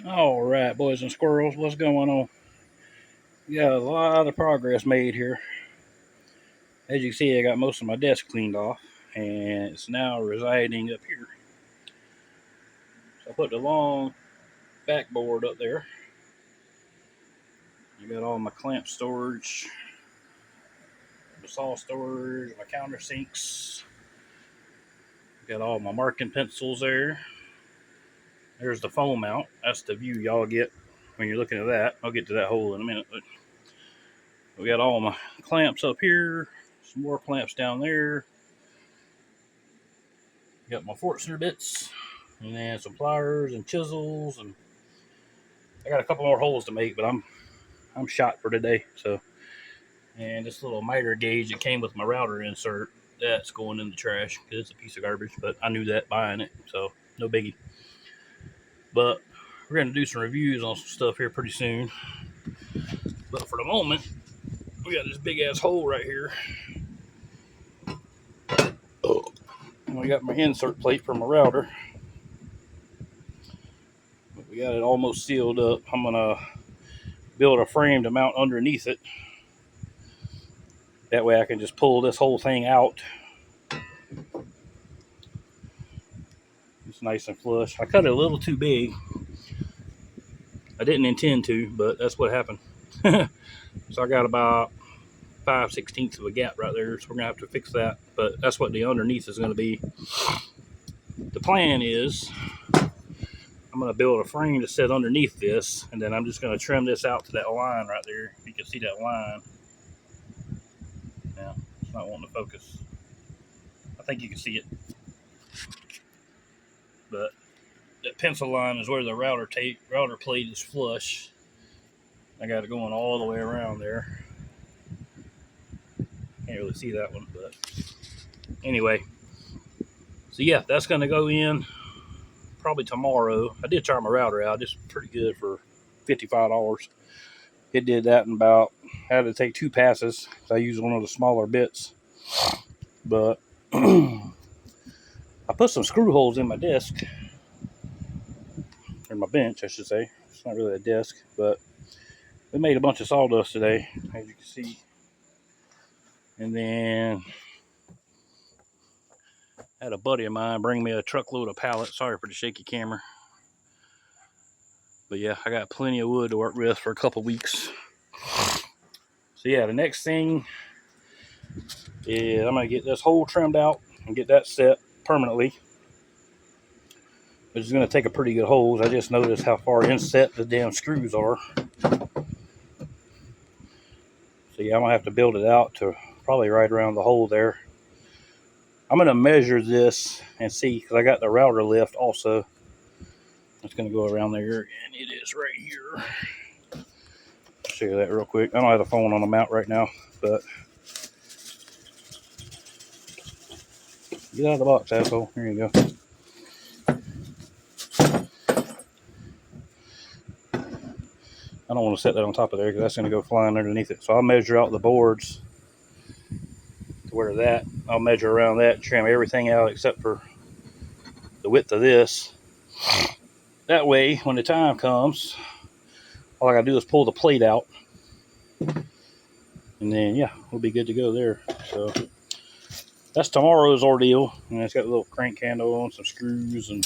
All right, boys and squirrels, what's going on? We got a lot of progress made here. As you can see, I got most of my desk cleaned off, and it's now residing up here. So I put the long backboard up there. I got all my clamp storage, the saw storage, my countersinks. Got all my marking pencils there. There's the foam mount. That's the view y'all get when you're looking at that. I'll get to that hole in a minute. But we got all my clamps up here, some more clamps down there. Got my Forstner bits, and then some pliers and chisels, and I got a couple more holes to make, but I'm shot for today. So, and this little miter gauge that came with my router insert, that's going in the trash because it's a piece of garbage. But I knew that buying it, so no biggie. But we're gonna do some reviews on some stuff here pretty soon. But for the moment, we got this big ass hole right here. And we got my insert plate for my router. We got it almost sealed up. I'm gonna build a frame to mount underneath it. That way I can just pull this whole thing out. It's nice and flush. I cut it a little too big. I didn't intend to, but that's what happened. So I got about 5/16 of a gap right there, so we're gonna have to fix that. But that's what the underneath is gonna be. The plan is I'm gonna build a frame to sit underneath this, and then I'm just gonna trim this out to that line right there. You can see that line. Yeah, it's not wanting to focus. I think you can see it. But that pencil line is where the router plate is flush. I got it going all the way around there. Can't really see that one, but anyway. So yeah, that's gonna go in probably tomorrow. I did try my router out. It's pretty good for $55. It did that in about, I had to take 2 passes. I used one of the smaller bits. But I put some screw holes in my desk, or my bench, I should say. It's not really a desk, but we made a bunch of sawdust today, as you can see. And then I had a buddy of mine bring me a truckload of pallets. Sorry for the shaky camera. But yeah, I got plenty of wood to work with for a couple weeks. So yeah, the next thing is I'm going to get this hole trimmed out and get that set permanently. Which is going to take a pretty good hose. I just noticed how far inset the damn screws are. So yeah, I'm going to have to build it out to probably right around the hole there. I'm going to measure this and see, because I got the router lift also. It's going to go around there, and it is right here. I'll show you that real quick. I don't have the phone on the mount right now, but get out of the box, asshole. Here you go. I don't want to set that on top of there because that's going to go flying underneath it. So I'll measure out the boards to where that. I'll measure around that and trim everything out except for the width of this. That way, when the time comes, all I got to do is pull the plate out. And then, yeah, we'll be good to go there. So that's tomorrow's ordeal. And it's got a little crank handle and some screws and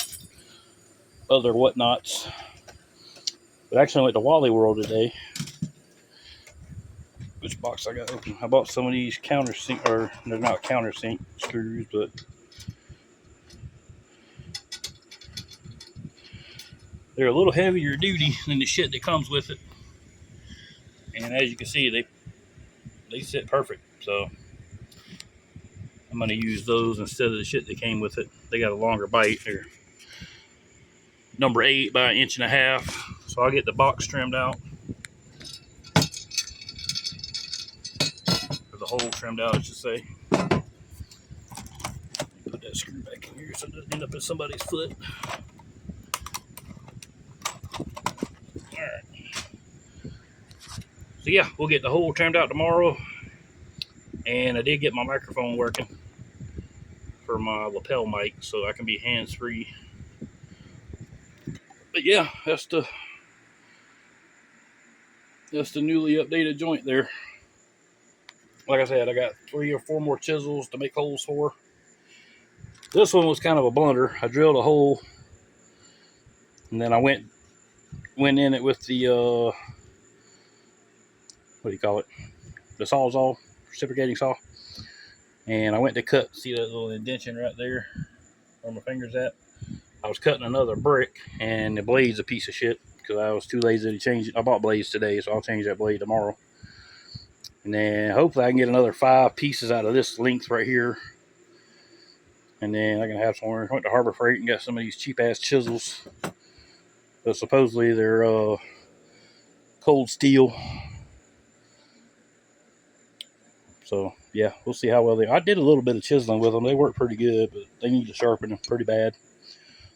other whatnots. But actually, I went to Wally World today. Which box I got open? I bought some of these countersink, or they're not countersink screws, but they're a little heavier duty than the shit that comes with it. And as you can see, they sit perfect. So I'm going to use those instead of the shit that came with it. They got a longer bite here. Number 8 by 1.5 inches. So I'll get the box trimmed out. Or the hole trimmed out, I should say. Put that screw back in here so it doesn't end up in somebody's foot. Alright. So yeah, we'll get the hole trimmed out tomorrow. And I did get my microphone working for my lapel mic so I can be hands-free. But yeah, that's the That's the newly updated joint there. Like I said, I got 3 or 4 more chisels to make holes for. This one was kind of a blunder. I drilled a hole, and then I went in it with the what do you call it? The Sawzall, reciprocating saw. And I went to cut. See that little indentation right there where my finger's at? I was cutting another brick, and the blade's a piece of shit because I was too lazy to change it. I bought blades today, so I'll change that blade tomorrow. And then hopefully I can get another 5 pieces out of this length right here. And then I can have some more. I went to Harbor Freight and got some of these cheap ass chisels. But supposedly they're cold steel. So yeah, we'll see how well they. I did a little bit of chiseling with them. They work pretty good, but they need to sharpen them pretty bad.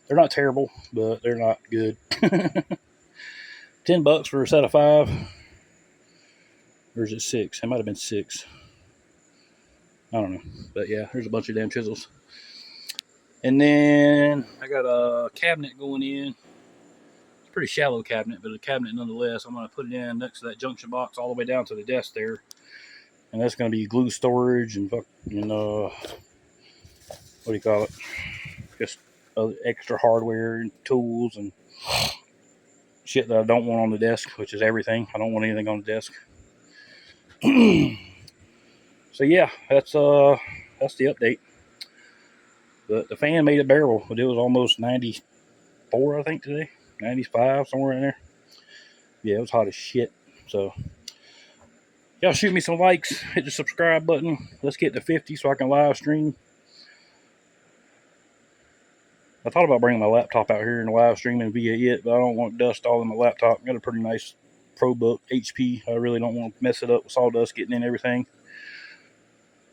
They're not terrible, but they're not good. $10 for a set of 5. Or is it 6? It might have been 6. I don't know. But yeah, there's a bunch of damn chisels. And then I got a cabinet going in. It's a pretty shallow cabinet, but a cabinet nonetheless. I'm going to put it in next to that junction box all the way down to the desk there. And that's going to be glue storage and fucking, what do you call it? Just extra hardware and tools and shit that I don't want on the desk, which is everything. I don't want anything on the desk. So yeah, that's the update. But the fan made it bearable, but it was almost 94, I think, today. 95, somewhere in there. Yeah, it was hot as shit. So y'all shoot me some likes, hit the subscribe button. Let's get to 50 so I can live stream. I thought about bringing my laptop out here and live streaming via it, but I don't want dust all in my laptop. I got a pretty nice ProBook HP. I really don't want to mess it up with sawdust getting in everything.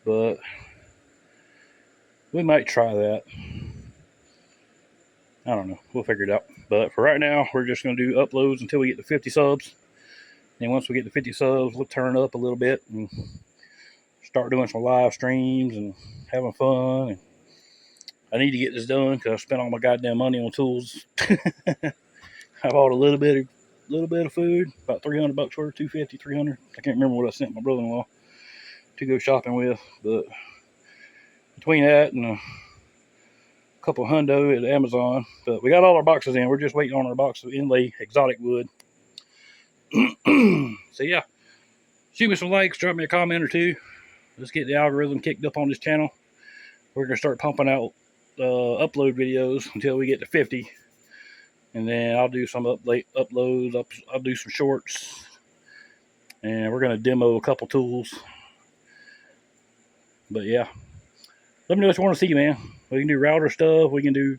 But we might try that. I don't know. We'll figure it out. But for right now, we're just going to do uploads until we get to 50 subs. And once we get to 50 subs, we'll turn it up a little bit and start doing some live streams and having fun. And I need to get this done because I spent all my goddamn money on tools. I bought a little bit of food, about $300 worth, $250, $300. I can't remember what I sent my brother-in-law to go shopping with, but between that and a couple hundo at Amazon, but we got all our boxes in. We're just waiting on our box of inlay exotic wood. So yeah, shoot me some likes, drop me a comment or two. Let's get the algorithm kicked up on this channel. We're gonna start pumping out upload videos until we get to 50, and then I'll do some uploads. I'll do some shorts, and we're gonna demo a couple tools. But yeah, let me know what you want to see, man. We can do router stuff. We can do.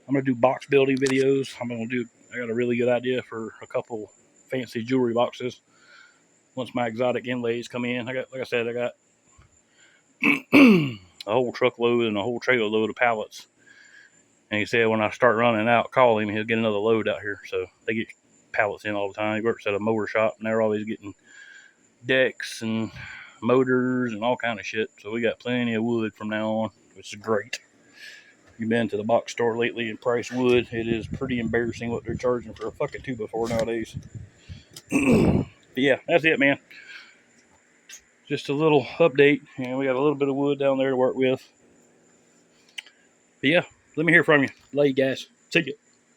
I'm gonna do box building videos. I got a really good idea for a couple fancy jewelry boxes. Once my exotic inlays come in, I got a whole truckload and a whole trailer load of pallets. And he said when I start running out, call him. He'll get another load out here. So they get pallets in all the time. He works at a motor shop, and they're always getting decks and motors and all kind of shit. So we got plenty of wood from now on, which is great. If you've been to the box store lately and priced wood, it is pretty embarrassing what they're charging for a fucking 2x4 nowadays. But yeah, that's it, man. Just a little update, and we got a little bit of wood down there to work with. But yeah, let me hear from you. Love you guys. See ya.